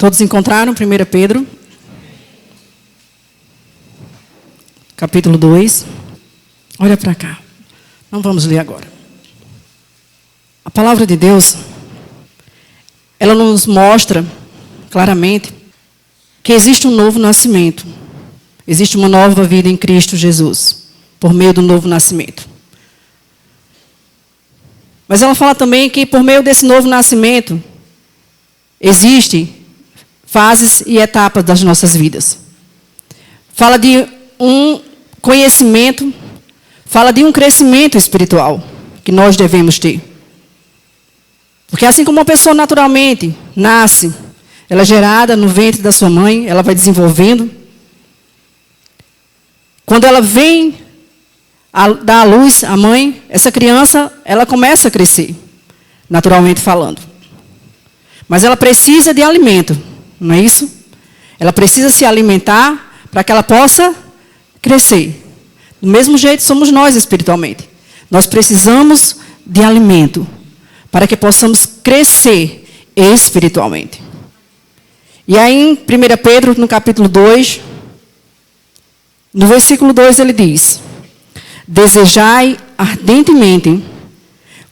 Todos encontraram 1 Pedro? Capítulo 2. Olha para cá. Não vamos ler agora. A palavra de Deus, ela nos mostra claramente que existe um novo nascimento. Existe uma nova vida em Cristo Jesus, por meio do novo nascimento. Mas ela fala também que por meio desse novo nascimento, existem fases e etapas das nossas vidas. Fala de um conhecimento, fala de um crescimento espiritual que nós devemos ter. Porque assim como uma pessoa naturalmente nasce, ela é gerada no ventre da sua mãe, ela vai desenvolvendo. Quando ela vem dar à luz à mãe, essa criança, ela começa a crescer, naturalmente falando. Mas ela precisa de alimento, não é isso? Ela precisa se alimentar para que ela possa crescer. Do mesmo jeito somos nós espiritualmente. Nós precisamos de alimento para que possamos crescer espiritualmente. E aí em 1 Pedro, no capítulo 2, no versículo 2 ele diz: desejai ardentemente,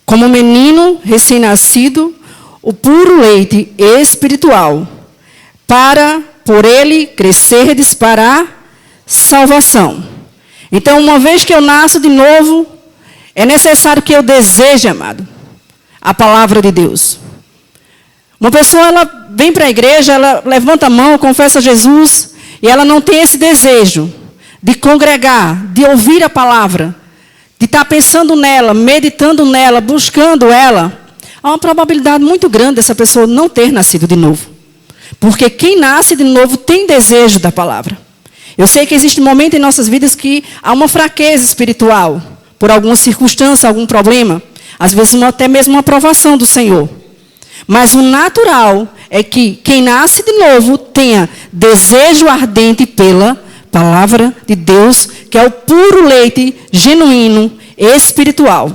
como menino recém-nascido, o puro leite espiritual, para por ele crescerdes para a salvação. Então, uma vez que eu nasço de novo, é necessário que eu deseje, amado, a palavra de Deus. Uma pessoa, ela vem para a igreja, ela levanta a mão, confessa Jesus, e ela não tem esse desejo de congregar, de ouvir a palavra, de estar pensando nela, meditando nela, buscando ela. Há uma probabilidade muito grande dessa pessoa não ter nascido de novo. Porque quem nasce de novo tem desejo da palavra. Eu sei que existe um momento em nossas vidas que há uma fraqueza espiritual, por alguma circunstância, algum problema. Às vezes até mesmo uma aprovação do Senhor. Mas o natural é que quem nasce de novo tenha desejo ardente pela palavra de Deus, que é o puro leite genuíno espiritual.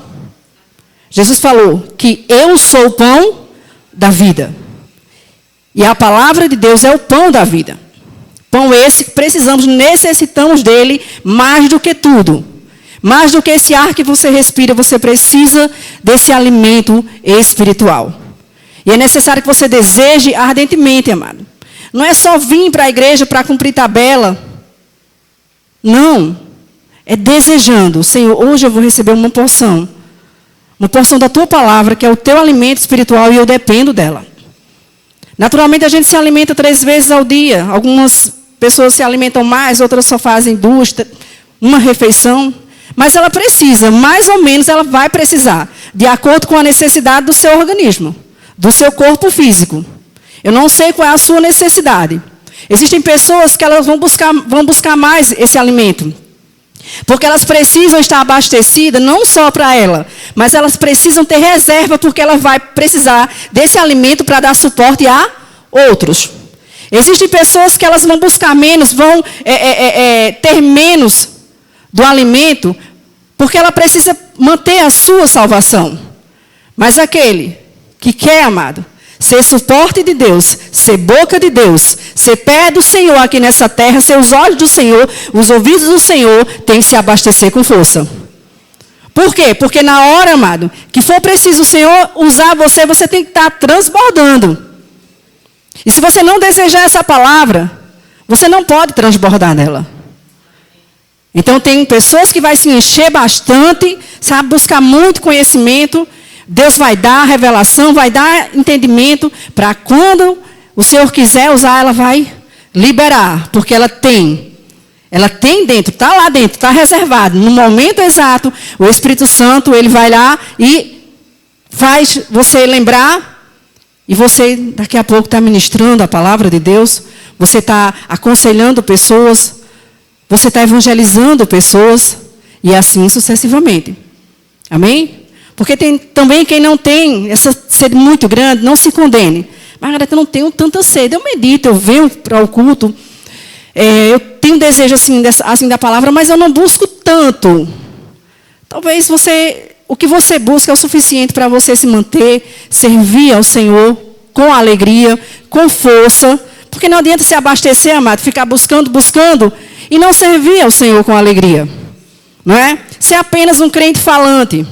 Jesus falou que eu sou o pão da vida. E a palavra de Deus é o pão da vida. Pão esse que precisamos, necessitamos dele mais do que tudo. Mais do que esse ar que você respira, você precisa desse alimento espiritual. E é necessário que você deseje ardentemente, amado. Não é só vir para a igreja para cumprir tabela. Não. É desejando. Senhor, hoje eu vou receber uma porção. Uma porção da tua palavra, que é o teu alimento espiritual, e eu dependo dela. Naturalmente, a gente se alimenta 3 vezes ao dia. Algumas pessoas se alimentam mais, outras só fazem 2, uma refeição. Mas ela precisa, mais ou menos ela vai precisar, de acordo com a necessidade do seu organismo, do seu corpo físico. Eu não sei qual é a sua necessidade. Existem pessoas que elas vão buscar mais esse alimento. Porque elas precisam estar abastecidas, não só para ela, mas elas precisam ter reserva, porque ela vai precisar desse alimento para dar suporte a outros. Existem pessoas que elas vão buscar menos, vão ter menos do alimento, porque ela precisa manter a sua salvação. Mas aquele que quer, amado, ser suporte de Deus, ser boca de Deus, ser pé do Senhor aqui nessa terra, ser os olhos do Senhor, os ouvidos do Senhor, tem que se abastecer com força. Por quê? Porque na hora, amado, que for preciso o Senhor usar você, você tem que estar transbordando. E se você não desejar essa palavra, você não pode transbordar nela. Então tem pessoas que vai se encher bastante, sabe, buscar muito conhecimento. Deus vai dar revelação, vai dar entendimento, para quando o Senhor quiser usar, ela vai liberar, porque ela tem dentro, está lá dentro, está reservado. No momento exato, o Espírito Santo, ele vai lá e faz você lembrar, e você daqui a pouco está ministrando a palavra de Deus, você está aconselhando pessoas, você está evangelizando pessoas, e assim sucessivamente. Amém? Porque tem também quem não tem essa sede muito grande, não se condene. Margareta, eu não tenho tanta sede. Eu medito, eu venho para o culto. Eu tenho desejo assim da palavra, mas eu não busco tanto. Talvez o que você busca é o suficiente para você se manter, servir ao Senhor. com alegria, com força. Porque não adianta se abastecer, amado, ficar buscando, e não servir ao Senhor com alegria. Não é? Ser apenas um crente falante.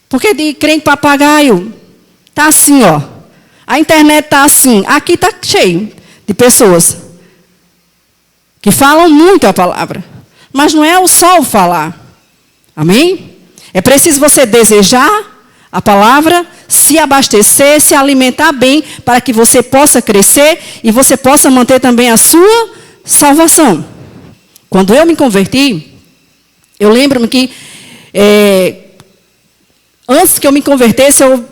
Porque de crente papagaio, está assim, ó. A internet está assim. Aqui está cheio de pessoas que falam muito a palavra. Mas não é só o falar. Amém? É preciso você desejar a palavra, se abastecer, se alimentar bem, para que você possa crescer e você possa manter também a sua salvação. Quando eu me converti, eu lembro-me que antes que eu me convertesse, eu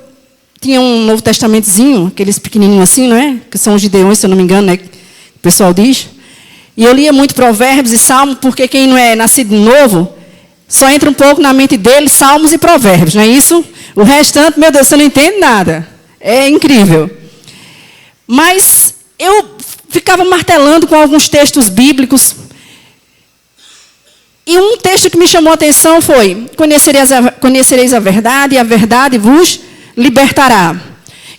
tinha um Novo Testamentozinho, aqueles pequenininhos assim, não é? Que são os gideões, se eu não me engano, né? O pessoal diz. E eu lia muito Provérbios e Salmos, porque quem não é nascido de novo, só entra um pouco na mente dele Salmos e Provérbios, não é isso? O restante, meu Deus, você não entende nada. É incrível. Mas eu ficava martelando com alguns textos bíblicos. E um texto que me chamou a atenção foi: conhecereis a verdade, e a verdade vos libertará.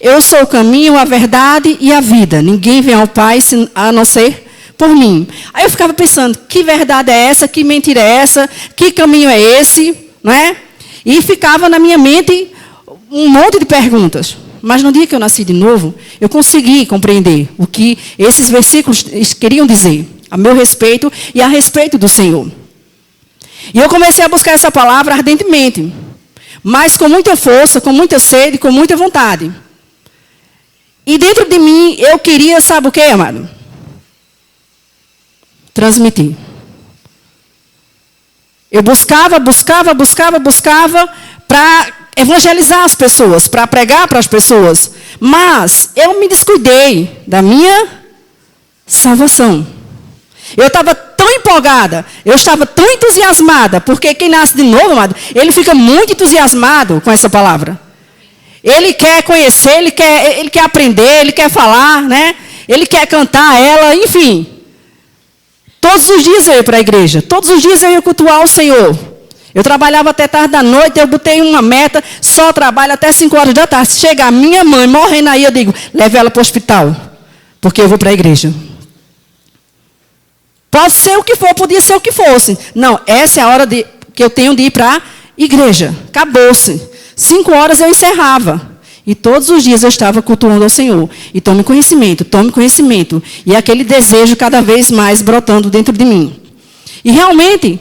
Eu sou o caminho, a verdade e a vida. Ninguém vem ao Pai a não ser por mim. Aí eu ficava pensando, que verdade é essa? Que mentira é essa? Que caminho é esse? Não é? E ficava na minha mente um monte de perguntas. Mas no dia que eu nasci de novo, eu consegui compreender o que esses versículos queriam dizer a meu respeito e a respeito do Senhor. E eu comecei a buscar essa palavra ardentemente, mas com muita força, com muita sede, com muita vontade. E dentro de mim, eu queria, sabe o que, amado? Transmitir. Eu buscava para evangelizar as pessoas, para pregar para as pessoas. Mas eu me descuidei da minha salvação. Eu estava tão empolgada, eu estava tão entusiasmada, porque quem nasce de novo, amado, ele fica muito entusiasmado com essa palavra. Ele quer conhecer, ele quer aprender, ele quer falar, né? Ele quer cantar ela, enfim. Todos os dias eu ia para a igreja, todos os dias eu ia cultuar o Senhor. Eu trabalhava até tarde da noite, eu botei uma meta, só trabalho até 5 horas da tarde. Se chegar minha mãe morrendo aí, eu digo, leve ela para o hospital, porque eu vou para a igreja. Pode ser o que for, podia ser o que fosse. Não, essa é a hora que eu tenho de ir para a igreja. Acabou-se. 5 horas eu encerrava. E todos os dias eu estava cultuando ao Senhor. E tome conhecimento. E aquele desejo cada vez mais brotando dentro de mim. E realmente,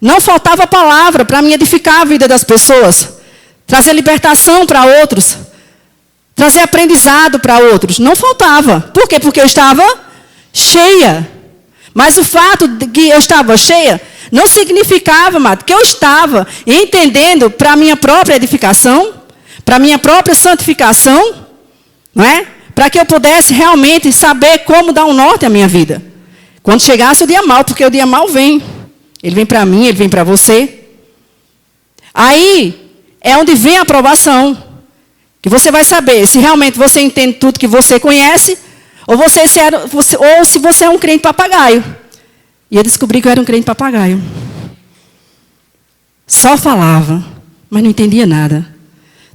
não faltava palavra para me edificar a vida das pessoas. Trazer libertação para outros. Trazer aprendizado para outros. Não faltava. Por quê? Porque eu estava cheia. Mas o fato de que eu estava cheia não significava, amado, que eu estava entendendo para a minha própria edificação, para a minha própria santificação, não é? Para que eu pudesse realmente saber como dar um norte à minha vida. Quando chegasse o dia mau, porque o dia mau vem. Ele vem para mim, ele vem para você. Aí é onde vem a aprovação. Que você vai saber se realmente você entende tudo que você conhece, ou se você é um crente papagaio. E eu descobri que eu era um crente papagaio. Só falava, mas não entendia nada.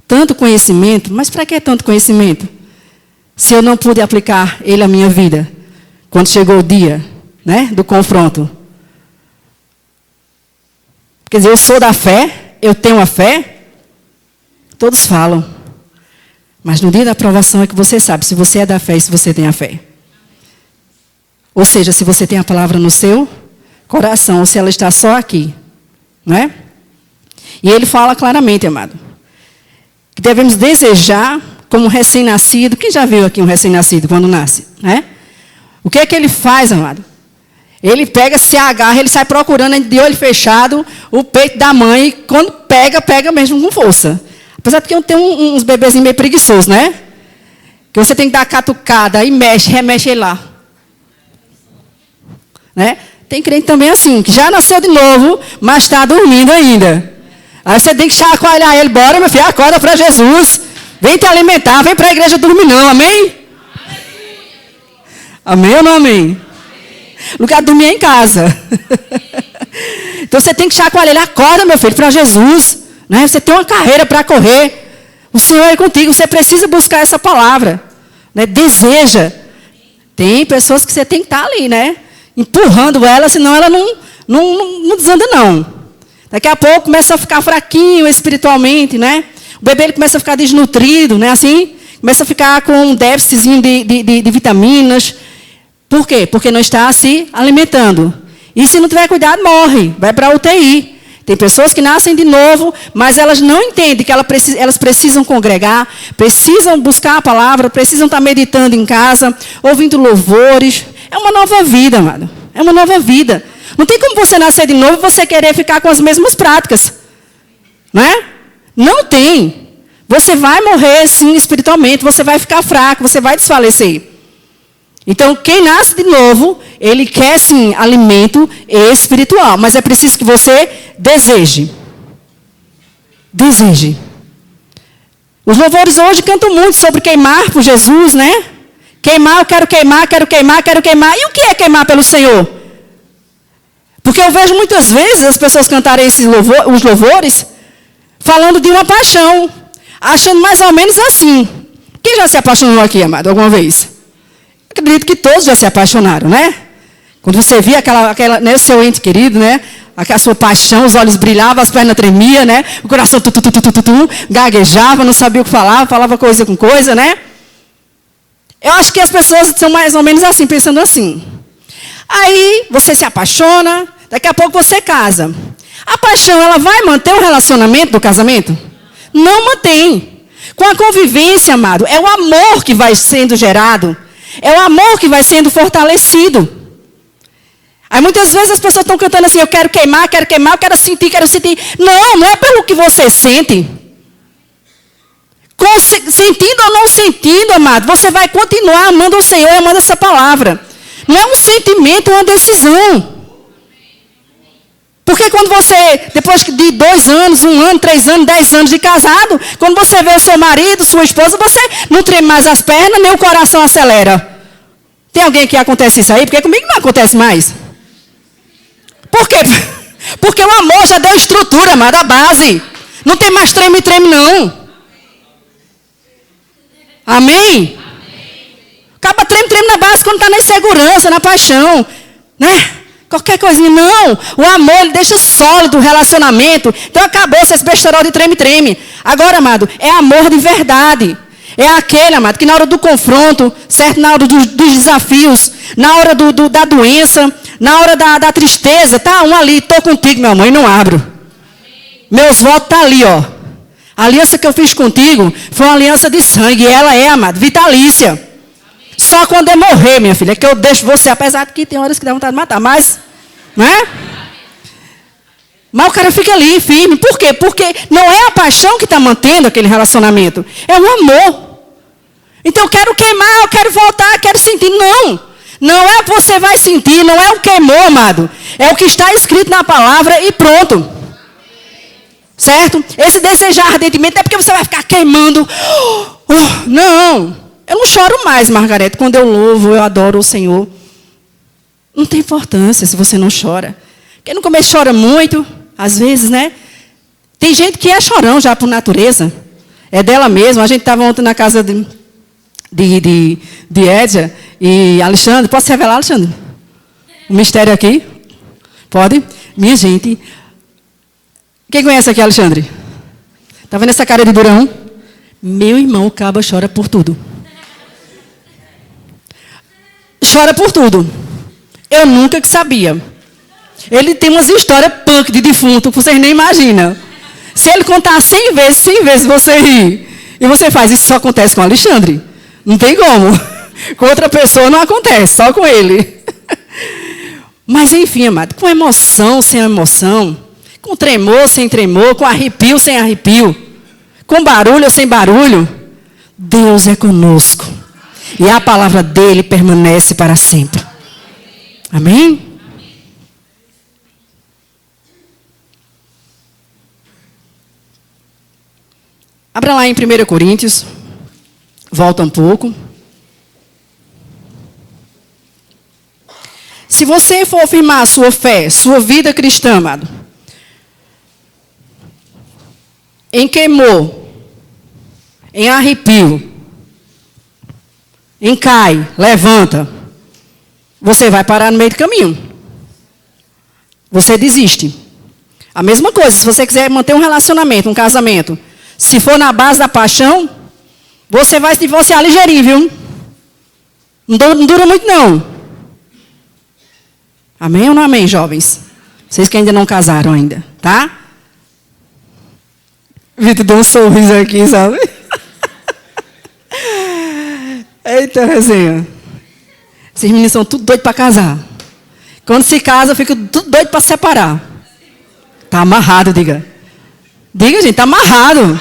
Tanto conhecimento, mas para que tanto conhecimento? Se eu não pude aplicar ele à minha vida. Quando chegou o dia, né, do confronto. Quer dizer, eu sou da fé, eu tenho a fé. Todos falam. Mas no dia da aprovação é que você sabe se você é da fé e se você tem a fé. Ou seja, se você tem a palavra no seu coração, ou se ela está só aqui. Não é? E ele fala claramente, amado, que devemos desejar como um recém-nascido. Quem já viu aqui um recém-nascido quando nasce? Né? O que é que ele faz, amado? Ele pega, se agarra, ele sai procurando de olho fechado o peito da mãe. E quando pega mesmo com força. Apesar de que eu tenho uns bebezinhos meio preguiçosos, né? Que você tem que dar catucada e remexe ele lá. Né? Tem crente também assim, que já nasceu de novo, mas está dormindo ainda. Aí você tem que chacoalhar ele. Bora, meu filho, acorda para Jesus. Vem te alimentar, vem para a igreja dormir não, amém? Amém ou não amém? Lugar de dormir é em casa. Então você tem que chacoalhar ele. Acorda, meu filho, para Jesus. Né? Você tem uma carreira para correr. O Senhor é contigo. Você precisa buscar essa palavra. né? Deseja. Tem pessoas que você tem que estar ali, né? Empurrando ela, senão ela não desanda, não. Daqui a pouco começa a ficar fraquinho espiritualmente, né? O bebê ele começa a ficar desnutrido, né? Assim, começa a ficar com um déficitzinho de vitaminas. Por quê? Porque não está se alimentando. E se não tiver cuidado, morre. Vai para a UTI. Tem pessoas que nascem de novo, mas elas não entendem que elas precisam congregar, precisam buscar a palavra, precisam estar meditando em casa, ouvindo louvores. É uma nova vida, amado. É uma nova vida. Não tem como você nascer de novo e você querer ficar com as mesmas práticas. Não é? Não tem. Você vai morrer, sim, espiritualmente. Você vai ficar fraco, você vai desfalecer. Então, quem nasce de novo, ele quer, sim, alimento espiritual. Mas é preciso que você deseje. Deseje. Os louvores hoje cantam muito sobre queimar por Jesus, né? Queimar, eu quero queimar, quero queimar, quero queimar. E o que é queimar pelo Senhor? Porque eu vejo muitas vezes as pessoas cantarem os louvores falando de uma paixão, achando mais ou menos assim. Quem já se apaixonou aqui, amado, alguma vez? Acredito que todos já se apaixonaram, né? Quando você via aquela né, seu ente querido, né? A sua paixão, os olhos brilhavam, as pernas tremiam, né? O coração gaguejava, não sabia o que falava coisa com coisa, né? Eu acho que as pessoas são mais ou menos assim, pensando assim. Aí você se apaixona, daqui a pouco você casa. A paixão, ela vai manter o relacionamento do casamento? Não mantém. Com a convivência, amado, é o amor que vai sendo gerado. É o amor que vai sendo fortalecido. Aí muitas vezes as pessoas estão cantando assim, eu quero queimar, eu quero sentir, quero sentir. Não é pelo que você sente. Sentindo ou não sentindo, amado, você vai continuar amando o Senhor e amando essa palavra. Não é um sentimento, é uma decisão. Porque quando você, depois de 2 anos, 1 ano, 3 anos, 10 anos de casado, quando você vê o seu marido, sua esposa, você não treme mais as pernas, nem o coração acelera. Tem alguém que acontece isso aí? Porque comigo não acontece mais. Por quê? Porque o amor já deu estrutura, amado, a base. Não tem mais treme, não. Amém? Acaba treme na base quando está na insegurança, na paixão, né? Qualquer coisinha, não. O amor, ele deixa sólido o relacionamento. Então acabou esse besterol de treme. Agora, amado, é amor de verdade. É aquele, amado, que na hora do confronto, certo? Na hora dos desafios, na hora da doença, na hora da tristeza, tá um ali, estou contigo, meu amor, e não abro. Meus votos estão ali, ó. A aliança que eu fiz contigo foi uma aliança de sangue. E ela é, amado, vitalícia. Só quando eu morrer, minha filha, que eu deixo você, apesar de que tem horas que dá vontade de matar, mas, né? Mas o cara fica ali, firme. Por quê? Porque não é a paixão que está mantendo aquele relacionamento. É o amor. Então eu quero queimar, eu quero voltar, eu quero sentir. Não. Não é o que você vai sentir, não é o queimou, amado. É o que está escrito na palavra e pronto. Certo? Esse desejar ardentemente não é porque você vai ficar queimando. Não. Eu não choro mais, Margarete, quando eu louvo, eu adoro o Senhor. Não tem importância se você não chora. Quem no começo chora muito, às vezes, né? Tem gente que é chorão já por natureza. É dela mesma. A gente estava ontem na casa de Edja e Alexandre. Posso revelar, Alexandre? O mistério aqui? Pode? Minha gente. Quem conhece aqui, Alexandre? Está vendo essa cara de durão? Meu irmão, o caba chora por tudo. Chora por tudo. Eu nunca que sabia. Ele tem umas histórias punk de defunto que vocês nem imaginam. Se ele contar 100 vezes você ri. E você faz, isso só acontece com o Alexandre. Não tem como. Com outra pessoa não acontece, só com ele. Mas enfim, amado, com emoção, sem emoção, com tremor, sem tremor, com arrepio, sem arrepio, com barulho ou sem barulho, Deus é conosco. E a palavra dele permanece para sempre. Amém? Abra lá em 1 Coríntios. Volta um pouco. Se você for afirmar a sua fé, sua vida cristã, amado, em queimou, em arrepio, encai, levanta, você vai parar no meio do caminho. Você desiste. A mesma coisa, se você quiser manter um relacionamento, um casamento, se for na base da paixão, você vai se divorciar ligeirinho, viu? Não dura muito, não. Amém ou não amém, jovens? Vocês que ainda não casaram ainda, tá? Vitor deu um sorriso aqui, sabe? Eita, resenha. Esses meninos são tudo doidos para casar. Quando se casa, fica tudo doido para separar. Tá amarrado, diga. Diga, gente, tá amarrado.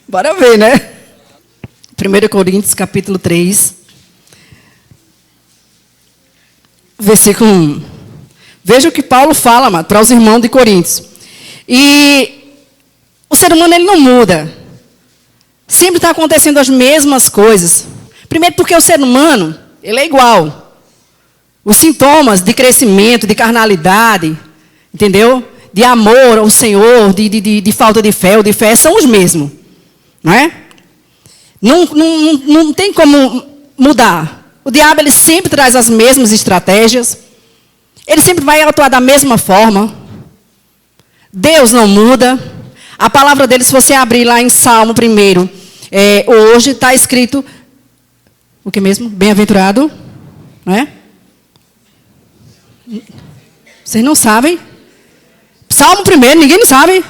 Bora ver, né? 1 Coríntios, capítulo 3. Versículo 1. Veja o que Paulo fala, para os irmãos de Coríntios. E o ser humano, ele não muda. Sempre está acontecendo as mesmas coisas. Primeiro porque o ser humano, ele é igual. Os sintomas de crescimento, de carnalidade, entendeu? De amor ao Senhor, de falta de fé ou de fé, são os mesmos. Não é? Não tem como mudar. O diabo, ele sempre traz as mesmas estratégias. Ele sempre vai atuar da mesma forma. Deus não muda. A palavra dele, se você abrir lá em Salmo 1, hoje está escrito, o que mesmo? Bem-aventurado. Não é? Vocês não sabem? Salmo 1, ninguém não sabe?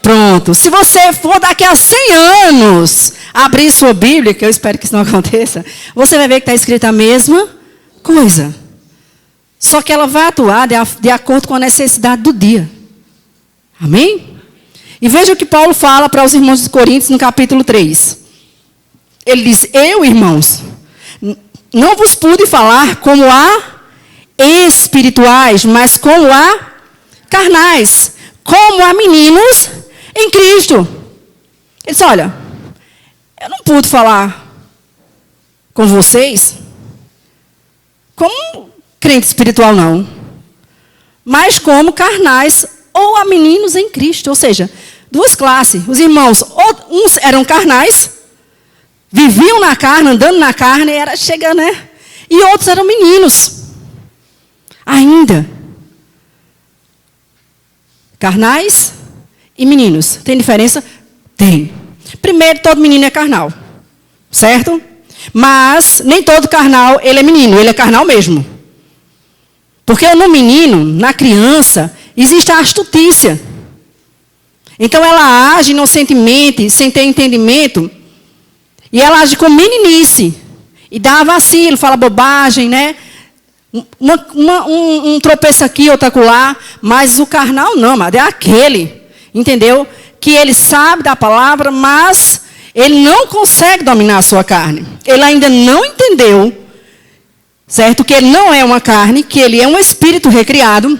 Pronto. Se você for daqui a 100 anos abrir sua Bíblia, que eu espero que isso não aconteça, você vai ver que está escrita a mesma coisa. Só que ela vai atuar de acordo com a necessidade do dia. Amém? E veja o que Paulo fala para os irmãos de Coríntios no capítulo 3. Ele diz, eu, irmãos, não vos pude falar como a espirituais, mas como a carnais, como a meninos em Cristo. Ele disse, olha, eu não pude falar com vocês como crente espiritual, não, mas como carnais ou a meninos em Cristo. Ou seja, duas classes. Os irmãos, uns eram carnais, viviam na carne, andando na carne, chega, né? E outros eram meninos. Ainda. Carnais e meninos. Tem diferença? Tem. Primeiro, todo menino é carnal. Certo? Mas nem todo carnal, ele é menino. Ele é carnal mesmo. Porque no menino, na criança, existe a astutícia. Então ela age inocentemente, sem ter entendimento. E ela age com meninice. E dá vacilo, fala bobagem, né? Um tropeço aqui, outro acolá. Mas o carnal não, mas é aquele, entendeu? Que ele sabe da palavra, mas ele não consegue dominar a sua carne. Ele ainda não entendeu, certo? Que ele não é uma carne, que ele é um espírito recriado.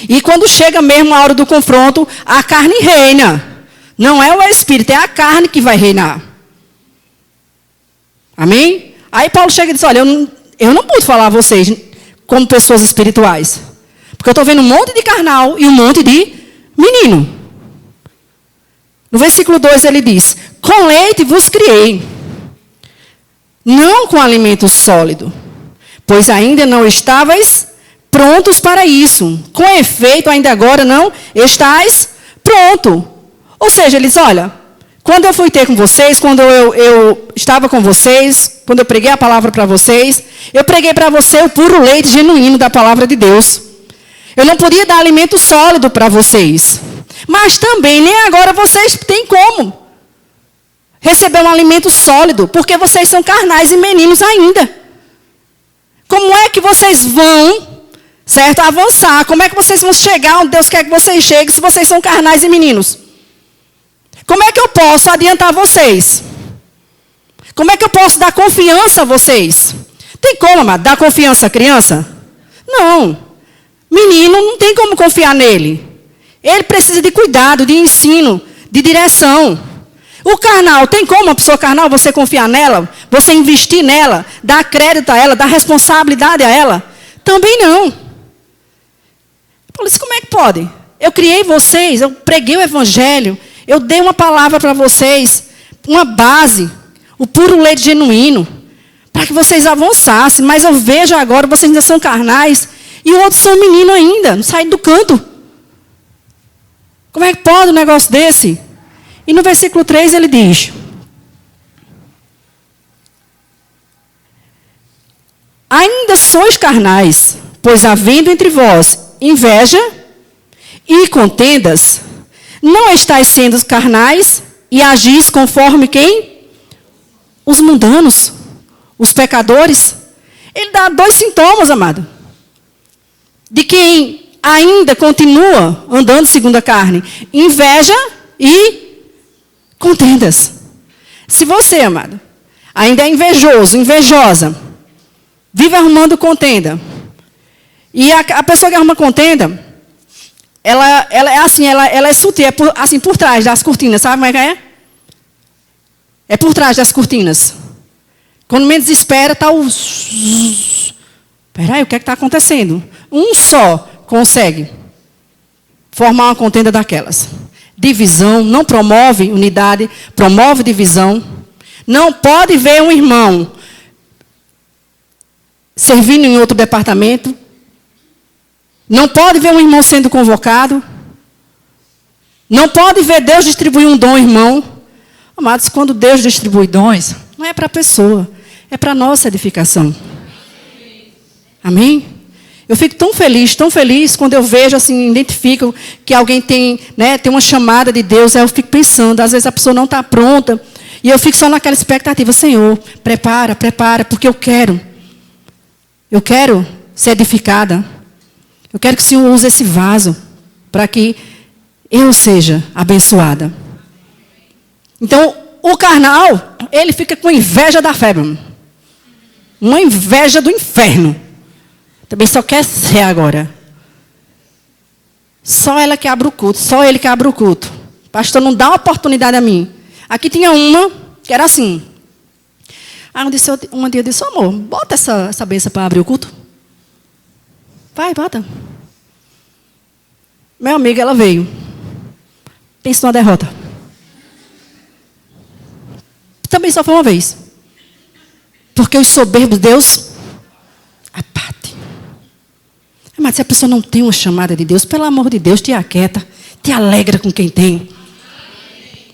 E quando chega mesmo a hora do confronto, a carne reina. Não é o espírito, é a carne que vai reinar. Amém? Aí Paulo chega e diz, olha, eu não pude falar a vocês como pessoas espirituais. Porque eu estou vendo um monte de carnal e um monte de menino. No versículo 2 ele diz, com leite vos criei, não com alimento sólido, pois ainda não estáveis prontos para isso. Com efeito, ainda agora não estáis pronto. Ou seja, ele diz, olha, quando eu fui ter com vocês, quando eu estava com vocês, quando eu preguei a palavra para vocês, eu preguei para você o puro leite genuíno da palavra de Deus. Eu não podia dar alimento sólido para vocês. Mas também, nem agora vocês têm como receber um alimento sólido, porque vocês são carnais e meninos ainda. Como é que vocês vão, certo, avançar? Como é que vocês vão chegar onde Deus quer que vocês cheguem se vocês são carnais e meninos? Como é que eu posso adiantar vocês? Como é que eu posso dar confiança a vocês? Tem como, amado, dar confiança à criança? Não. Menino, não tem como confiar nele. Ele precisa de cuidado, de ensino, de direção. O carnal, tem como uma pessoa carnal você confiar nela? Você investir nela? Dar crédito a ela? Dar responsabilidade a ela? Também não. Paulo disse, como é que pode? Eu criei vocês, eu preguei o evangelho, Eu dei uma palavra para vocês, uma base, o puro leite genuíno, para que vocês avançassem. Mas eu vejo agora, vocês ainda são carnais, e outros são meninos ainda, não saem do canto. Como é que pode um negócio desse? E no versículo 3 ele diz: ainda sois carnais, pois havendo entre vós inveja e contendas, não estáis sendo carnais e agis conforme quem? Os mundanos, os pecadores. Ele dá 2 sintomas, amado, de quem ainda continua andando segundo a carne: inveja e contendas. Se você, amado, ainda é invejoso, invejosa, vive arrumando contenda, e a pessoa que arruma contenda, ela é assim, ela é sutil, é assim por trás das cortinas, sabe como é que é? É por trás das cortinas. Quando menos espera, está o... Peraí, o que é que está acontecendo? Um só consegue formar uma contenda daquelas. Divisão, não promove unidade, promove divisão. Não pode ver um irmão servindo em outro departamento. Não pode ver um irmão sendo convocado. Não pode ver Deus distribuir um dom, irmão. Amados, quando Deus distribui dons, não é para a pessoa, é para a nossa edificação. Amém? Eu fico tão feliz quando eu vejo, assim, identifico que alguém tem, né, tem uma chamada de Deus. Aí eu fico pensando, às vezes a pessoa não está pronta, e eu fico só naquela expectativa: Senhor, prepara, porque eu quero ser edificada. Eu quero que o Senhor use esse vaso para que eu seja abençoada. Então, o carnal, ele fica com inveja da fé, uma inveja do inferno. Também só quer ser agora. Só ela que abre o culto, só ele que abre o culto. Pastor, não dá uma oportunidade a mim. Aqui tinha uma que era assim. Aí um dia eu disse: amor, bota essa bênção para abrir o culto. Vai, bota. Meu amigo, ela veio. Pensa numa derrota. Também só foi uma vez. Porque os soberbos, Deus abate. Mas se a pessoa não tem uma chamada de Deus, pelo amor de Deus, te aquieta. Te alegra com quem tem.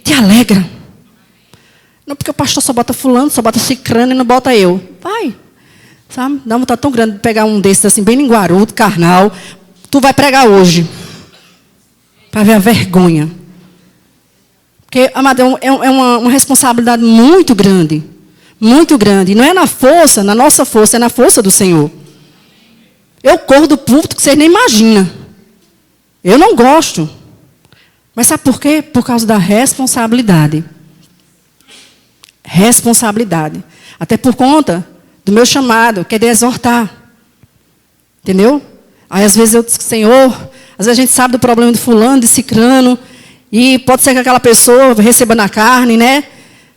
Te alegra. Não porque o pastor só bota fulano, só bota cicrano e não bota eu. Vai. Sabe? Dá uma vontade tão grande de pegar um desses assim, bem linguarudo, carnal. Tu vai pregar hoje. Para ver a vergonha. Porque, amado, é uma responsabilidade muito grande. Muito grande. Não é na força, na nossa força, é na força do Senhor. Eu corro do púlpito que vocês nem imaginam. Eu não gosto. Mas sabe por quê? Por causa da responsabilidade. Responsabilidade. Até por conta do meu chamado, que é de exortar. Entendeu? Aí às vezes eu digo: Senhor, às vezes a gente sabe do problema de fulano, de cicrano, e pode ser que aquela pessoa receba na carne, né?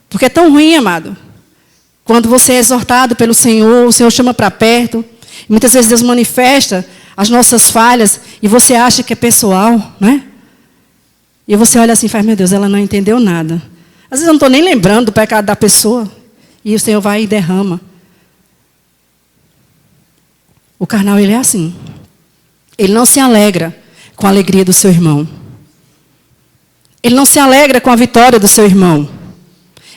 Porque é tão ruim, amado. Quando você é exortado pelo Senhor, o Senhor chama para perto. E muitas vezes Deus manifesta as nossas falhas e você acha que é pessoal, né? E você olha assim e faz: meu Deus, ela não entendeu nada. Às vezes eu não estou nem lembrando do pecado da pessoa. E o Senhor vai e derrama. O carnal, ele é assim. Ele não se alegra com a alegria do seu irmão. Ele não se alegra com a vitória do seu irmão.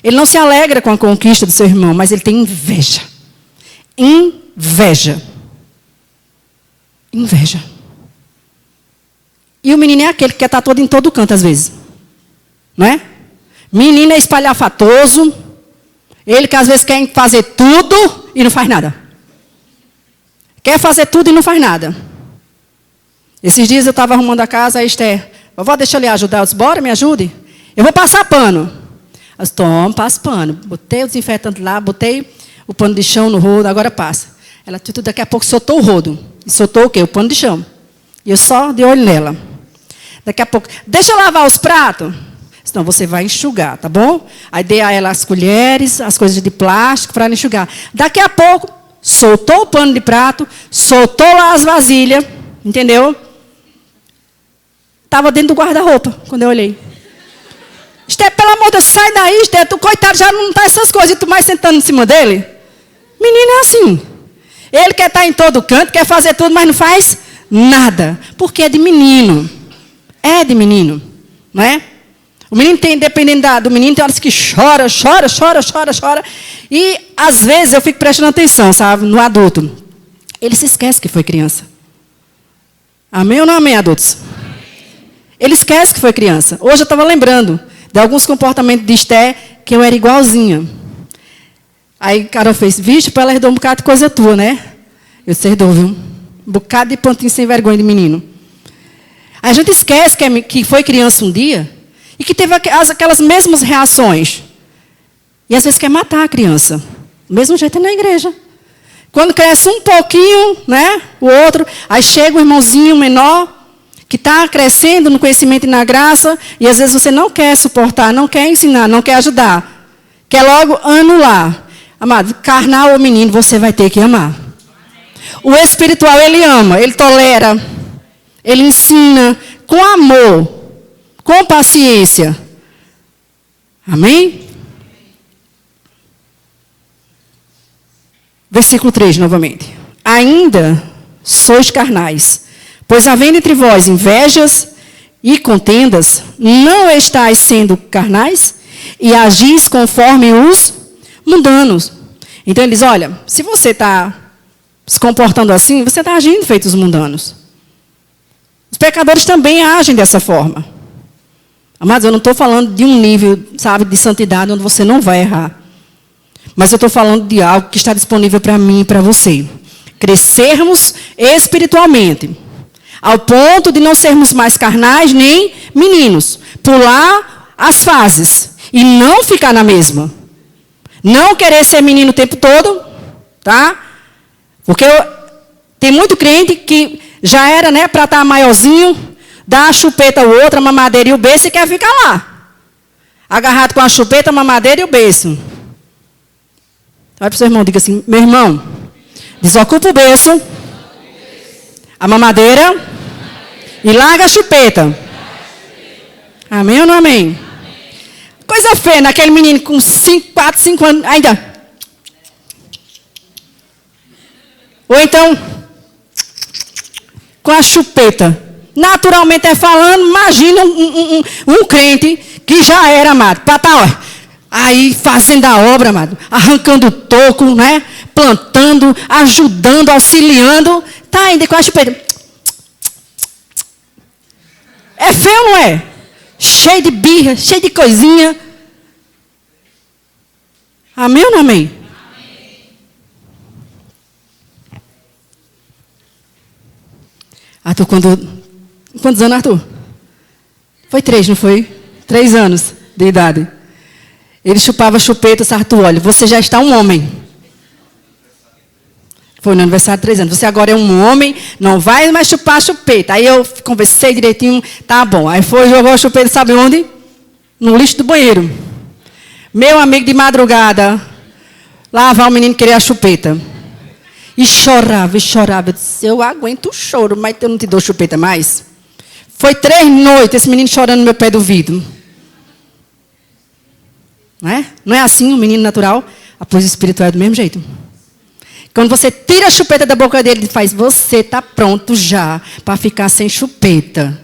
Ele não se alegra com a conquista do seu irmão, mas ele tem inveja. Inveja. Inveja. E o menino é aquele que quer estar todo em todo canto, às vezes. Não é? Menino é espalhafatoso. Ele que às vezes quer fazer tudo e não faz nada. Quer fazer tudo e não faz nada. Esses dias eu estava arrumando a casa, a Esther: vovó, deixa eu lhe ajudar. Eu disse: bora, me ajude. Eu vou passar pano. Eu disse: toma, passa pano. Botei o desinfetante lá, botei o pano de chão no rodo, agora passa. Ela, daqui a pouco, soltou o rodo. E soltou o quê? O pano de chão. E eu só de olho nela. Daqui a pouco: deixa eu lavar os pratos. Senão você vai enxugar, tá bom? Aí dei a ela as colheres, as coisas de plástico para ela enxugar. Daqui a pouco, soltou o pano de prato, soltou lá as vasilhas, entendeu? Estava dentro do guarda-roupa, quando eu olhei. Esté, pelo amor de Deus, sai daí, Esté. Tu, coitado, já não está essas coisas. E tu mais sentando em cima dele. Menino é assim. Ele quer estar em todo canto, quer fazer tudo, mas não faz nada. Porque é de menino. É de menino. Não é? O menino tem, dependendo do menino, tem horas que chora. E, às vezes, eu fico prestando atenção, sabe, no adulto. Ele se esquece que foi criança. Amém ou não amém, adultos? Ele esquece que foi criança. Hoje eu estava lembrando de alguns comportamentos de Esté que eu era igualzinha. Aí Carol fez, vixe, ela herdou um bocado de coisa tua, né? Eu disse, herdou, viu? Um bocado de pantinho sem vergonha de menino. Aí a gente esquece que foi criança um dia e que teve aquelas mesmas reações. E às vezes quer matar a criança. Do mesmo jeito é na igreja. Quando cresce um pouquinho, né? O outro, aí chega o irmãozinho menor, que está crescendo no conhecimento e na graça, e às vezes você não quer suportar, não quer ensinar, não quer ajudar. Quer logo anular. Amado, carnal ou menino, você vai ter que amar. O espiritual, ele ama, ele tolera, ele ensina com amor, com paciência. Amém? Versículo 3, novamente. Ainda sois carnais, pois havendo entre vós invejas e contendas, não estáis sendo carnais e agis conforme os mundanos. Então ele diz, olha, se você está se comportando assim, você está agindo feito os mundanos. Os pecadores também agem dessa forma. Amados, eu não estou falando de um nível, sabe, de santidade onde você não vai errar. Mas eu estou falando de algo que está disponível para mim e para você. Crescermos espiritualmente. Ao ponto de não sermos mais carnais nem meninos. Pular as fases. E não ficar na mesma. Não querer ser menino o tempo todo. Tá? Porque tem muito crente que já era, né, para estar maiorzinho, dá a chupeta ao outro, a mamadeira e o beiço e quer ficar lá. Agarrado com a chupeta, a mamadeira e o beiço. Vai para o seu irmão, diga assim, meu irmão, desocupa o berço, a mamadeira e larga a chupeta. Amém ou não amém? Coisa feia, naquele menino com 4, 5 anos, ainda. Ou então, com a chupeta. Naturalmente é falando, imagina um crente que já era amado. Para estar, aí fazendo a obra, amado, arrancando o toco, né? Plantando, ajudando, auxiliando. Está ainda com a chupeta. É feio ou não é? Cheio de birra, cheio de coisinha. Amém ou não amém? Arthur, quantos anos, Arthur? Foi 3, não foi? 3 anos de idade. Ele chupava chupeta, Arthur, olha, você já está um homem. Foi no aniversário de 3 anos. Você agora é um homem, não vai mais chupar chupeta. Aí eu conversei direitinho, tá bom. Aí foi, jogou a chupeta, sabe onde? No lixo do banheiro. Meu amigo de madrugada, lavar o menino queria a chupeta. E chorava, e chorava. Eu disse, eu aguento o choro, mas eu não te dou chupeta mais. Foi 3 noites, esse menino chorando no meu pé do vidro. Não é assim o menino natural? A coisa espiritual é do mesmo jeito. Quando você tira a chupeta da boca dele, ele faz, você está pronto já para ficar sem chupeta.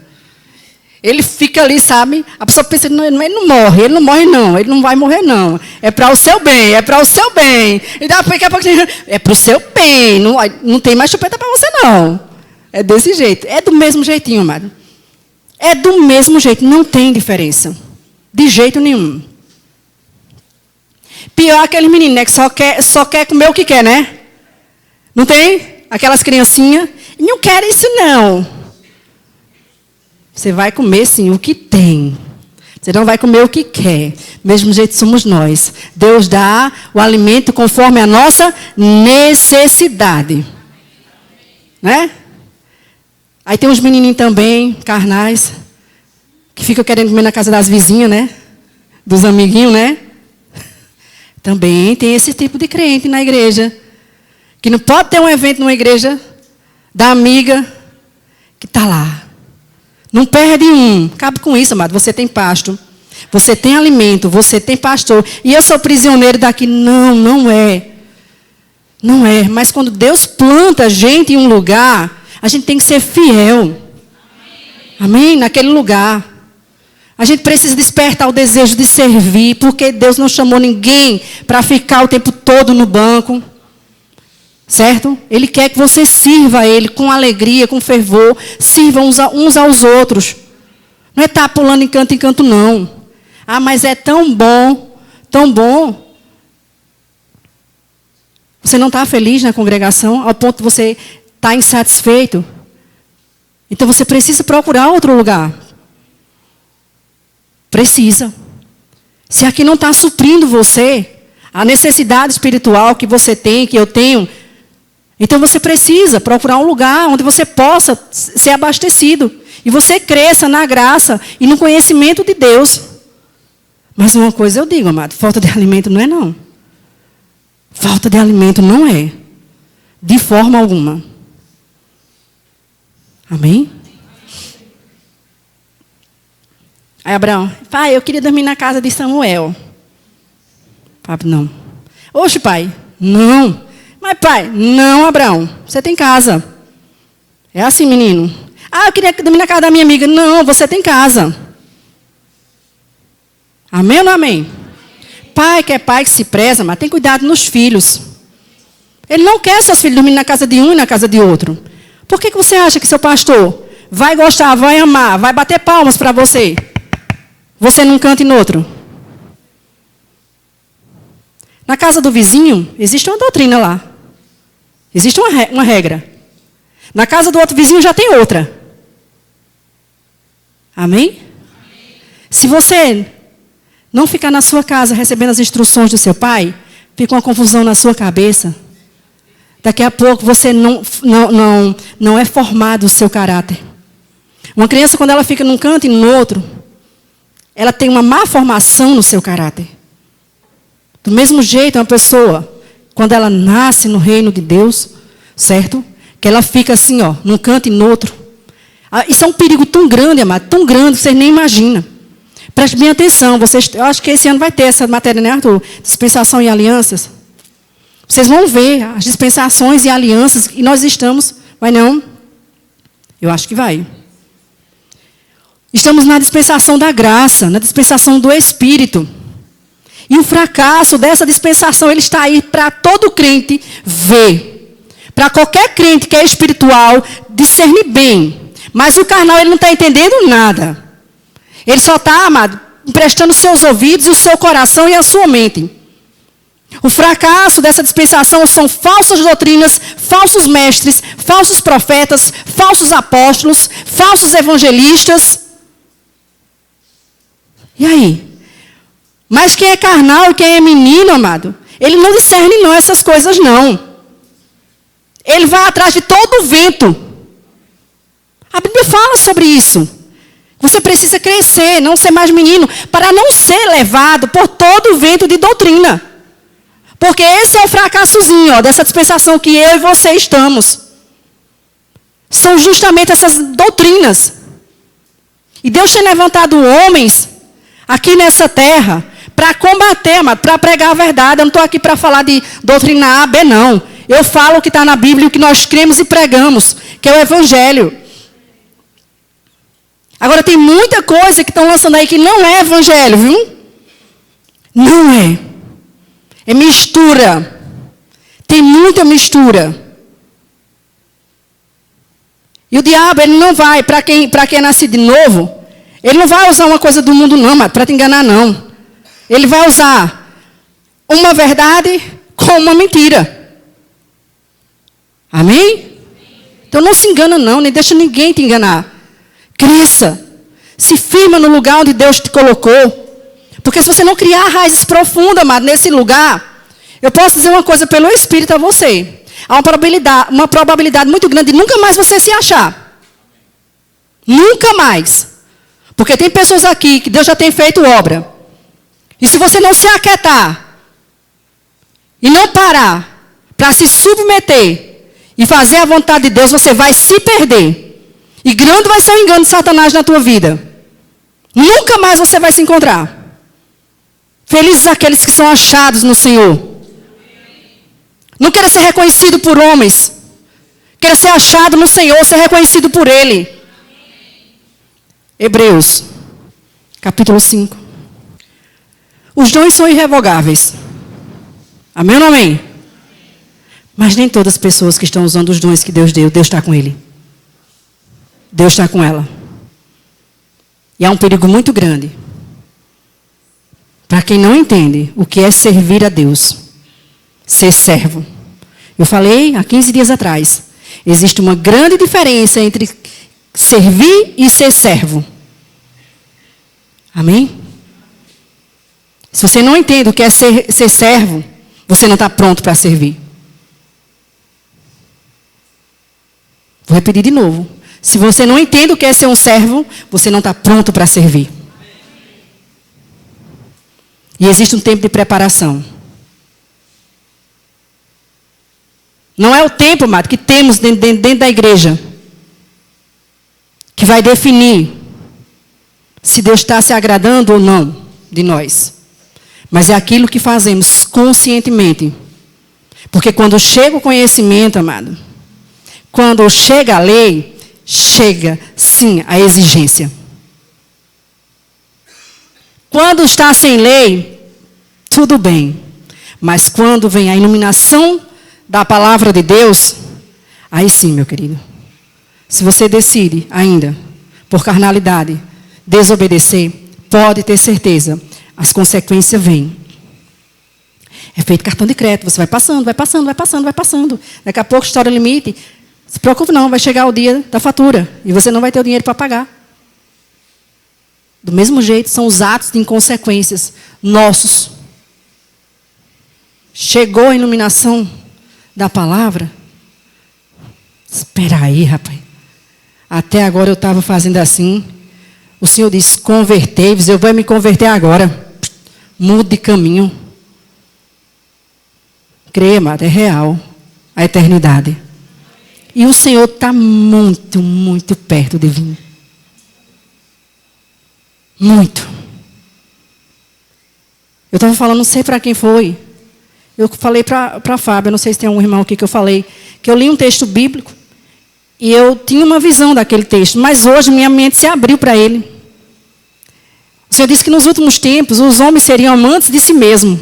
Ele fica ali, sabe? A pessoa pensa, não, ele não morre, ele não vai morrer não. É para o seu bem, é para o seu bem. E daqui a pouco, é para o seu bem, não tem mais chupeta para você não. É desse jeito, é do mesmo jeitinho, amado. É do mesmo jeito, não tem diferença. De jeito nenhum. Pior aquele menino, né, que só quer comer o que quer, né? Não tem? Aquelas criancinhas, não quero isso não. Você vai comer, sim, o que tem. Você não vai comer o que quer. Do mesmo jeito somos nós. Deus dá o alimento conforme a nossa necessidade. Né? Aí tem uns menininhos também, carnais, que ficam querendo comer na casa das vizinhas, né? Dos amiguinhos, né? Também tem esse tipo de crente na igreja. Que não pode ter um evento numa igreja da amiga que está lá. Não perde um. Cabe com isso, amado. Você tem pasto. Você tem alimento, você tem pastor. E eu sou prisioneiro daqui. Não, não é. Não é. Mas quando Deus planta a gente em um lugar, a gente tem que ser fiel. Amém? Naquele lugar. A gente precisa despertar o desejo de servir, porque Deus não chamou ninguém para ficar o tempo todo no banco. Certo? Ele quer que você sirva a Ele com alegria, com fervor. Sirvam uns aos outros. Não é estar pulando em canto, não. Ah, mas é tão bom, tão bom. Você não está feliz na congregação ao ponto de você estar insatisfeito? Então você precisa procurar outro lugar. Precisa. Se aqui não está suprindo você, a necessidade espiritual que você tem, que eu tenho, então você precisa procurar um lugar onde você possa ser abastecido. E você cresça na graça e no conhecimento de Deus. Mas uma coisa eu digo, amado, falta de alimento não é não. Falta de alimento não é. De forma alguma. Amém? Aí Abraão, pai, eu queria dormir na casa de Samuel. Papai, não. Oxe, pai, não. Mas pai, não, Abraão, você tem casa. É assim, menino. Ah, eu queria dormir na casa da minha amiga. Não, você tem casa. Amém ou não amém? Pai que é pai que se preza, mas tem cuidado nos filhos. Ele não quer seus filhos dormindo na casa de um e na casa de outro. Por que você acha que seu pastor vai gostar, vai amar, vai bater palmas para você? Você num canto e no outro? Na casa do vizinho, existe uma doutrina lá. Existe uma regra. Na casa do outro vizinho já tem outra. Amém? Se você não ficar na sua casa recebendo as instruções do seu pai, fica uma confusão na sua cabeça. Daqui a pouco você não é formado o seu caráter. Uma criança, quando ela fica num canto e no outro, ela tem uma má formação no seu caráter. Do mesmo jeito, uma pessoa, quando ela nasce no reino de Deus, certo? Que ela fica assim, ó, num canto e no outro. Isso é um perigo tão grande, amado, tão grande, vocês nem imaginam. Preste bem atenção, eu acho que esse ano vai ter essa matéria, né, Arthur? Dispensação e alianças. Vocês vão ver as dispensações e alianças, e nós estamos, vai não? Eu acho que vai. Estamos na dispensação da graça, na dispensação do Espírito. E o fracasso dessa dispensação, ele está aí para todo crente ver. Para qualquer crente que é espiritual, discernir bem. Mas o carnal, ele não está entendendo nada. Ele só está, amado, emprestando seus ouvidos, o seu coração e a sua mente. O fracasso dessa dispensação são falsas doutrinas, falsos mestres, falsos profetas, falsos apóstolos, falsos evangelistas. E aí? Mas quem é carnal, quem é menino, amado, ele não discerne não essas coisas não. Ele vai atrás de todo o vento. A Bíblia fala sobre isso. Você precisa crescer, não ser mais menino, para não ser levado por todo o vento de doutrina. Porque esse é o fracassozinho, ó, dessa dispensação que eu e você estamos. São justamente essas doutrinas. E Deus tem levantado homens aqui nessa terra para combater, para pregar a verdade. Eu não estou aqui para falar de doutrina A, B, não. Eu falo o que está na Bíblia, o que nós cremos e pregamos, que é o Evangelho. Agora, tem muita coisa que estão lançando aí que não é Evangelho, viu? Não é. É mistura. Tem muita mistura. E o diabo, ele não vai, para quem é nascido de novo, ele não vai usar uma coisa do mundo não, para te enganar não. Ele vai usar uma verdade com uma mentira. Amém? Então não se engana não, nem deixa ninguém te enganar. Cresça. Se firma no lugar onde Deus te colocou. Porque se você não criar raízes profundas, amado, nesse lugar, eu posso dizer uma coisa pelo Espírito a você. Há uma probabilidade muito grande de nunca mais você se achar. Nunca mais. Porque tem pessoas aqui que Deus já tem feito obra. E se você não se aquietar e não parar para se submeter e fazer a vontade de Deus, você vai se perder. E grande vai ser o engano de Satanás na tua vida. Nunca mais você vai se encontrar. Felizes aqueles que são achados no Senhor. Não queira ser reconhecido por homens. Queira ser achado no Senhor, ser reconhecido por Ele. Hebreus, capítulo 5. Os dons são irrevogáveis. Amém ou não amém? Mas nem todas as pessoas que estão usando os dons que Deus deu, Deus está com ele. Deus está com ela. E há um perigo muito grande. Para quem não entende o que é servir a Deus. Ser servo. Eu falei há 15 dias atrás. Existe uma grande diferença entre servir e ser servo. Amém? Se você não entende o que é ser servo, você não está pronto para servir. Vou repetir de novo. Se você não entende o que é ser um servo, você não está pronto para servir. E existe um tempo de preparação. Não é o tempo, amado, que temos dentro da igreja que vai definir se Deus está se agradando ou não de nós. Mas é aquilo que fazemos conscientemente. Porque quando chega o conhecimento, amado, quando chega a lei, chega sim a exigência. Quando está sem lei, tudo bem. Mas quando vem a iluminação da palavra de Deus, aí sim, meu querido. Se você decide ainda, por carnalidade, desobedecer, pode ter certeza, as consequências vêm. É feito cartão de crédito, você vai passando, vai passando, vai passando, vai passando. Daqui a pouco estoura o limite. Não se preocupe não, vai chegar o dia da fatura e você não vai ter o dinheiro para pagar. Do mesmo jeito, são os atos de inconsequências nossos. Chegou a iluminação da palavra. Espera aí, rapaz. Até agora eu estava fazendo assim. O Senhor disse, convertei-vos, eu vou me converter agora. Mude de caminho. Creia, amado, é real. A eternidade. E o Senhor está muito, muito perto de vir. Muito. Eu estava falando, não sei para quem foi. Eu falei para a Fábio, não sei se tem algum irmão aqui que eu falei, que eu li um texto bíblico e eu tinha uma visão daquele texto, mas hoje minha mente se abriu para ele. O Senhor disse que nos últimos tempos os homens seriam amantes de si mesmos.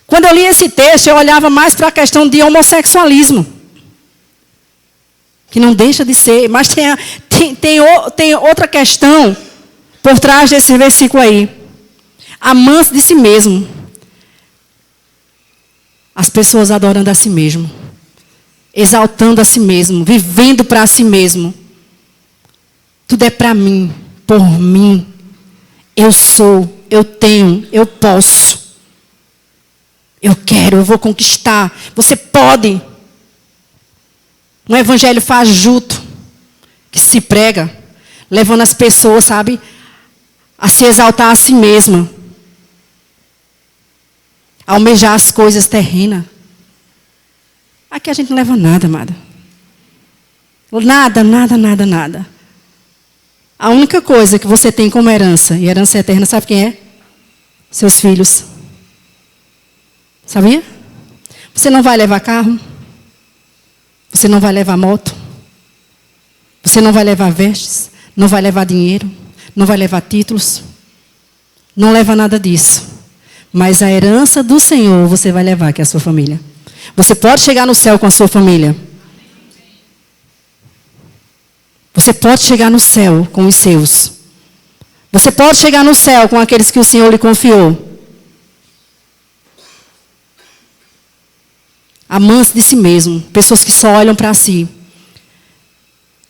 Quando eu li esse texto, eu olhava mais para a questão de homossexualismo. Que não deixa de ser, mas tem outra questão por trás desse versículo aí. Amantes de si mesmo. As pessoas adorando a si mesmo. Exaltando a si mesmo. Vivendo para si mesmo. Tudo é para mim. Por mim. Eu sou. Eu tenho. Eu posso. Eu quero. Eu vou conquistar. Você pode. Um evangelho fajuto. Que se prega. Levando as pessoas, sabe? A se exaltar a si mesma. Almejar as coisas terrenas. Aqui a gente não leva nada, amada. Nada, nada, nada, nada. A única coisa que você tem como herança, e herança eterna, sabe quem é? Seus filhos. Sabia? Você não vai levar carro. Você não vai levar moto. Você não vai levar vestes. Não vai levar dinheiro. Não vai levar títulos. Não leva nada disso. Mas a herança do Senhor você vai levar, que é a sua família. Você pode chegar no céu com a sua família. Você pode chegar no céu com os seus. Você pode chegar no céu com aqueles que o Senhor lhe confiou. Amantes de si mesmo. Pessoas que só olham para si.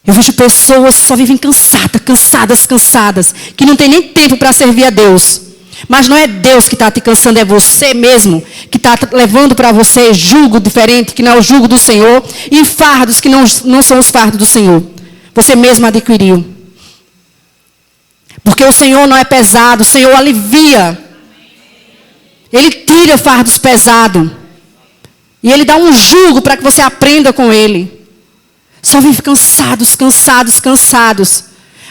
Eu vejo pessoas que só vivem cansadas. Que não tem nem tempo para servir a Deus. Mas não é Deus que está te cansando, é você mesmo que está levando para você jugo diferente, que não é o jugo do Senhor, e fardos que não são os fardos do Senhor. Você mesmo adquiriu. Porque o Senhor não é pesado, o Senhor alivia. Ele tira fardos pesados. E Ele dá um jugo para que você aprenda com Ele. Só vive cansados.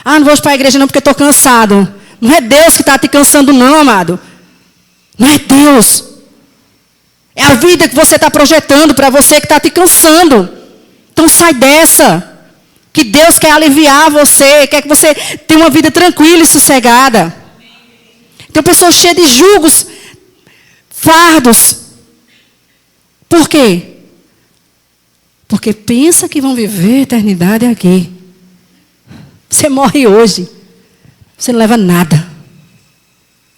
Ah, não vou para a igreja não porque estou cansado. Não é Deus que está te cansando, não, amado. Não é Deus. É a vida que você está projetando para você que está te cansando. Então sai dessa. Que Deus quer aliviar você, quer que você tenha uma vida tranquila e sossegada. Tem pessoas cheias de julgos, fardos. Por quê? Porque pensa que vão viver a eternidade aqui. Você morre hoje. Você não leva nada.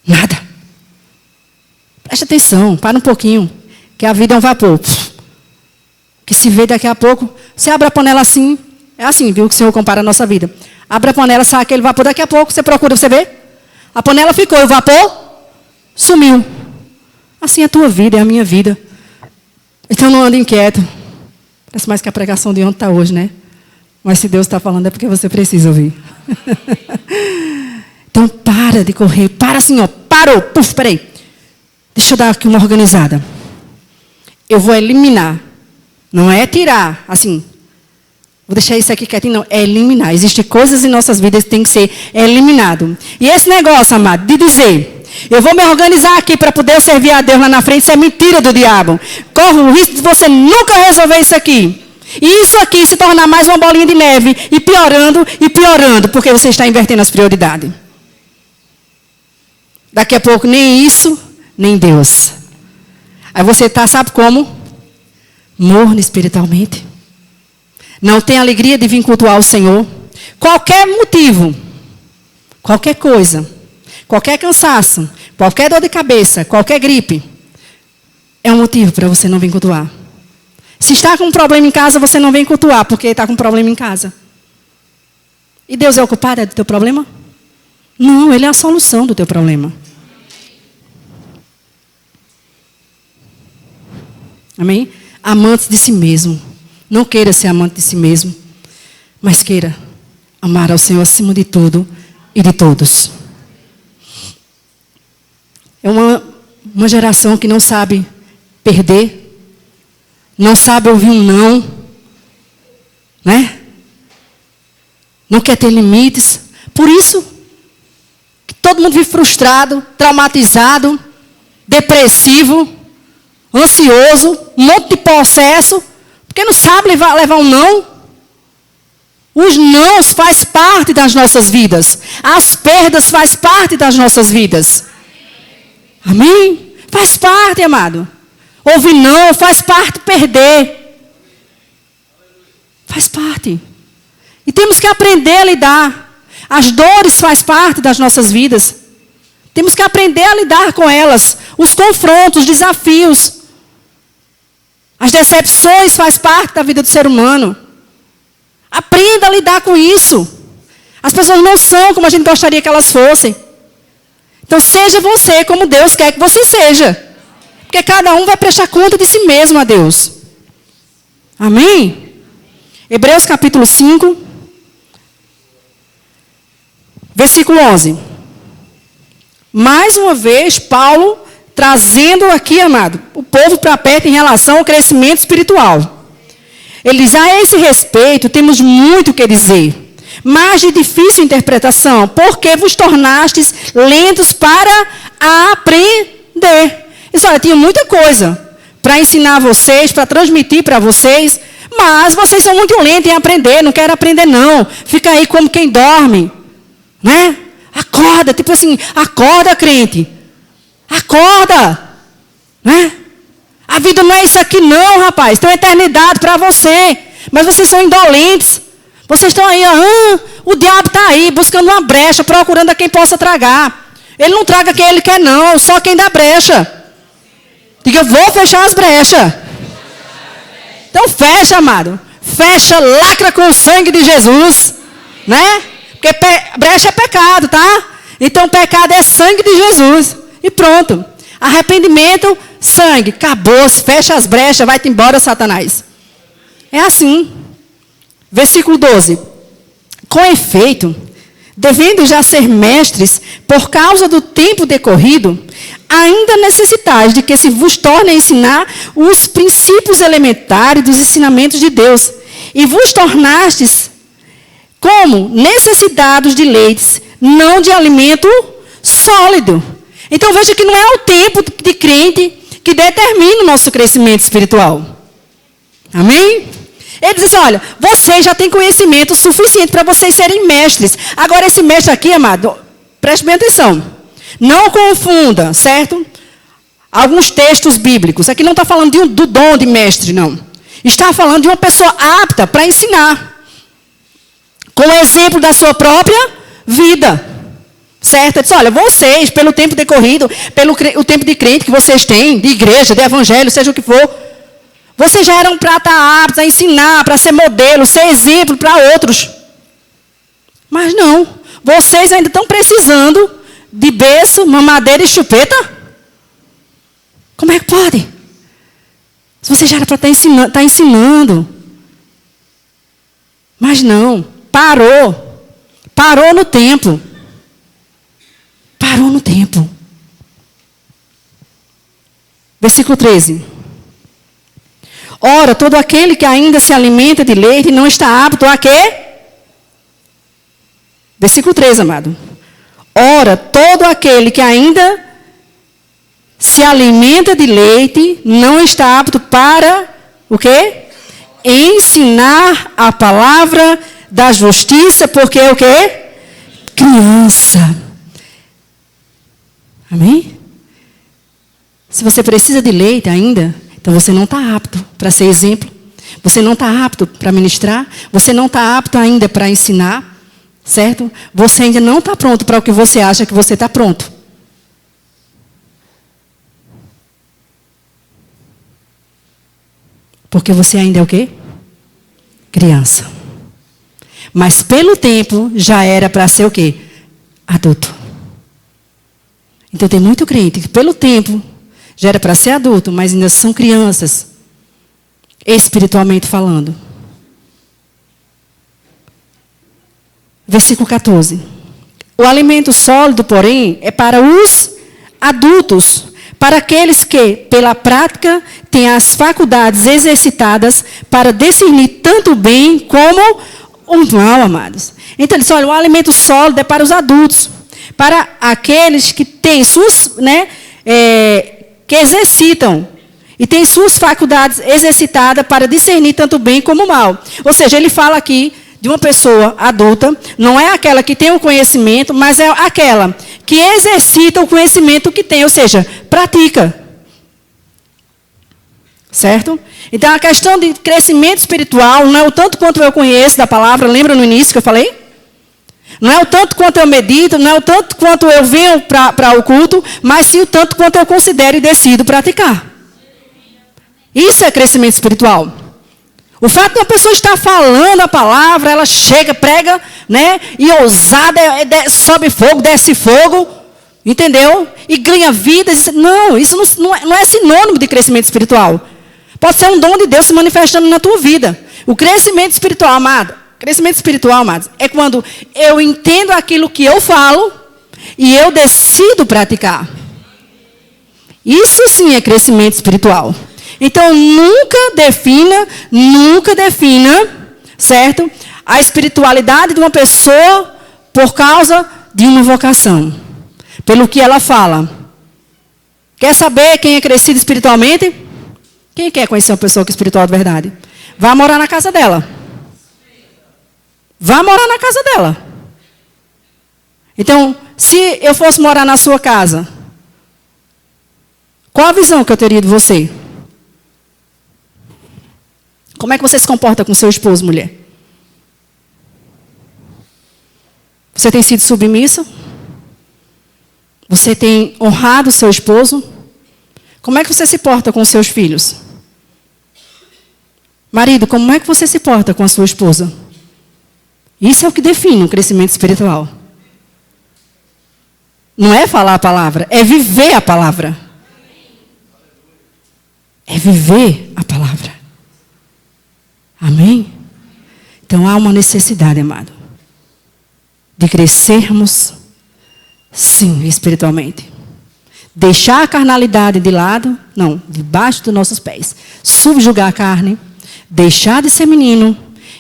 Nada. Preste atenção, para um pouquinho. Que a vida é um vapor. Que se vê daqui a pouco. Você abre a panela assim. É assim, viu, que o Senhor compara a nossa vida. Abre a panela, sai aquele vapor. Daqui a pouco você procura, você vê? A panela ficou, o vapor sumiu. Assim é a tua vida, é a minha vida. Então não ande inquieto. Parece mais que a pregação de ontem está hoje, né? Mas se Deus está falando é porque você precisa ouvir. Então para de correr. Para assim, ó. Parou. Puf, peraí. Deixa eu dar aqui uma organizada. Eu vou eliminar. Não é tirar, assim. Vou deixar isso aqui quietinho, não. É eliminar. Existem coisas em nossas vidas que tem que ser eliminado. E esse negócio, amado, de dizer, eu vou me organizar aqui para poder servir a Deus lá na frente, isso é mentira do diabo. Corre o risco de você nunca resolver isso aqui. E isso aqui se tornar mais uma bolinha de neve, e piorando, porque você está invertendo as prioridades. Daqui a pouco, nem isso, nem Deus. Aí você está, sabe como? Morno espiritualmente. Não tem alegria de vir cultuar o Senhor. Qualquer motivo, qualquer coisa, qualquer cansaço, qualquer dor de cabeça, qualquer gripe, é um motivo para você não vir cultuar. Se está com um problema em casa, você não vem cultuar, porque está com um problema em casa. E Deus é o culpado do teu problema? Não, Ele é a solução do teu problema. Amém? Amantes de si mesmo. Não queira ser amante de si mesmo, mas queira amar ao Senhor acima de tudo e de todos. É uma geração que não sabe perder, não sabe ouvir um não, né? Não quer ter limites. Por isso, que todo mundo vive frustrado, traumatizado, depressivo, ansioso, um monte de processo. Porque não sabe levar um não. Os nãos faz parte das nossas vidas. As perdas faz parte das nossas vidas. Amém? Faz parte, amado. Ouvir não faz parte perder. Faz parte. E temos que aprender a lidar. As dores faz parte das nossas vidas. Temos que aprender a lidar com elas. Os confrontos, os desafios. As decepções faz parte da vida do ser humano. Aprenda a lidar com isso. As pessoas não são como a gente gostaria que elas fossem. Então seja você como Deus quer que você seja. Porque cada um vai prestar conta de si mesmo a Deus. Amém? Hebreus capítulo 5. Versículo 11. Mais uma vez, Paulo trazendo aqui, amado, o povo para perto em relação ao crescimento espiritual. Ele diz, a esse respeito, temos muito o que dizer, mas de difícil interpretação, porque vos tornastes lentos para aprender. Isso, olha, tinha muita coisa para ensinar vocês, para transmitir para vocês, mas vocês são muito lentos em aprender, não querem aprender não. Fica aí como quem dorme, né? Acorda, tipo assim, acorda, crente. Acorda, né? A vida não é isso aqui não, rapaz. Tem uma eternidade para você. Mas vocês são indolentes. Vocês estão aí, ó, o diabo está aí, buscando uma brecha, procurando a quem possa tragar. Ele não traga quem ele quer não, só quem dá brecha. Diga, eu vou fechar as brechas. Então fecha, amado. Fecha, lacra com o sangue de Jesus. Né? Porque brecha é pecado, tá? Então pecado é sangue de Jesus. E pronto. Arrependimento, sangue. Acabou, fecha as brechas, vai-te embora, Satanás. É assim. Versículo 12. Com efeito, devendo já ser mestres, por causa do tempo decorrido, ainda necessitais de que se vos torne a ensinar os princípios elementares dos ensinamentos de Deus. E vos tornastes como necessitados de leites, não de alimento sólido. Então veja que não é o tempo de crente que determina o nosso crescimento espiritual. Amém? Ele diz assim, olha, vocês já têm conhecimento suficiente para vocês serem mestres. Agora esse mestre aqui, amado, preste bem atenção. Não confunda, certo? Alguns textos bíblicos. Aqui não está falando do dom de mestre, não. Está falando de uma pessoa apta para ensinar. Com o exemplo da sua própria vida. Certo? Ele disse, olha, vocês, pelo tempo decorrido, pelo o tempo de crente que vocês têm, de igreja, de evangelho, seja o que for, vocês já eram para estar aptos a ensinar, para ser modelo, ser exemplo para outros. Mas não. Vocês ainda estão precisando de berço, mamadeira e chupeta? Como é que pode? Se você já era para estar ensinando. Mas não. Parou. Parou no tempo. Parou no tempo. Versículo 13. Ora, todo aquele que ainda se alimenta de leite não está apto a quê? Versículo 13, amado. Ora, todo aquele que ainda se alimenta de leite não está apto para o quê? Ensinar a palavra da justiça, porque é o quê? Criança. Amém? Se você precisa de leite ainda, então você não está apto para ser exemplo. Você não está apto para ministrar. Você não está apto ainda para ensinar. Certo? Você ainda não está pronto para o que você acha que você está pronto. Porque você ainda é o quê? Criança. Mas pelo tempo já era para ser o quê? Adulto. Então tem muito crente que pelo tempo já era para ser adulto, mas ainda são crianças, espiritualmente falando. Versículo 14. O alimento sólido, porém, é para os adultos, para aqueles que, pela prática, têm as faculdades exercitadas para discernir tanto o bem como o mal, amados. Então, ele diz, olha, o alimento sólido é para os adultos, para aqueles que têm suas, que exercitam e têm suas faculdades exercitadas para discernir tanto o bem como o mal. Ou seja, ele fala aqui de uma pessoa adulta, não é aquela que tem o conhecimento, mas é aquela que exercita o conhecimento que tem, ou seja, pratica. Certo? Então, a questão de crescimento espiritual não é o tanto quanto eu conheço da palavra, lembra no início que eu falei? Não é o tanto quanto eu medito, não é o tanto quanto eu venho para o culto, mas sim o tanto quanto eu considero e decido praticar. Isso é crescimento espiritual. O fato de uma pessoa estar falando a palavra, ela chega, prega, e ousada, sobe fogo, desce fogo, entendeu? E ganha vida. Não, isso não é sinônimo de crescimento espiritual. Pode ser um dom de Deus se manifestando na tua vida. O crescimento espiritual, amados, é quando eu entendo aquilo que eu falo e eu decido praticar. Isso sim é crescimento espiritual. Então, nunca defina, certo? A espiritualidade de uma pessoa por causa de uma vocação. Pelo que ela fala. Quer saber quem é crescido espiritualmente? Quem quer conhecer uma pessoa que é espiritual de verdade? Vá morar na casa dela. Vá morar na casa dela. Então, se eu fosse morar na sua casa, qual a visão que eu teria de você? Como é que você se comporta com seu esposo, mulher? Você tem sido submissa? Você tem honrado seu esposo? Como é que você se porta com seus filhos? Marido, como é que você se porta com a sua esposa? Isso é o que define um crescimento espiritual. Não é falar a palavra, é viver a palavra. É viver a palavra. Amém? Então há uma necessidade, amado, de crescermos, sim, espiritualmente. Deixar a carnalidade de lado, não, debaixo dos nossos pés. Subjugar a carne, deixar de ser menino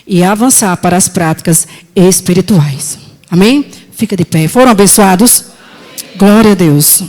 e avançar para as práticas espirituais. Amém? Fica de pé. Foram abençoados? Amém. Glória a Deus.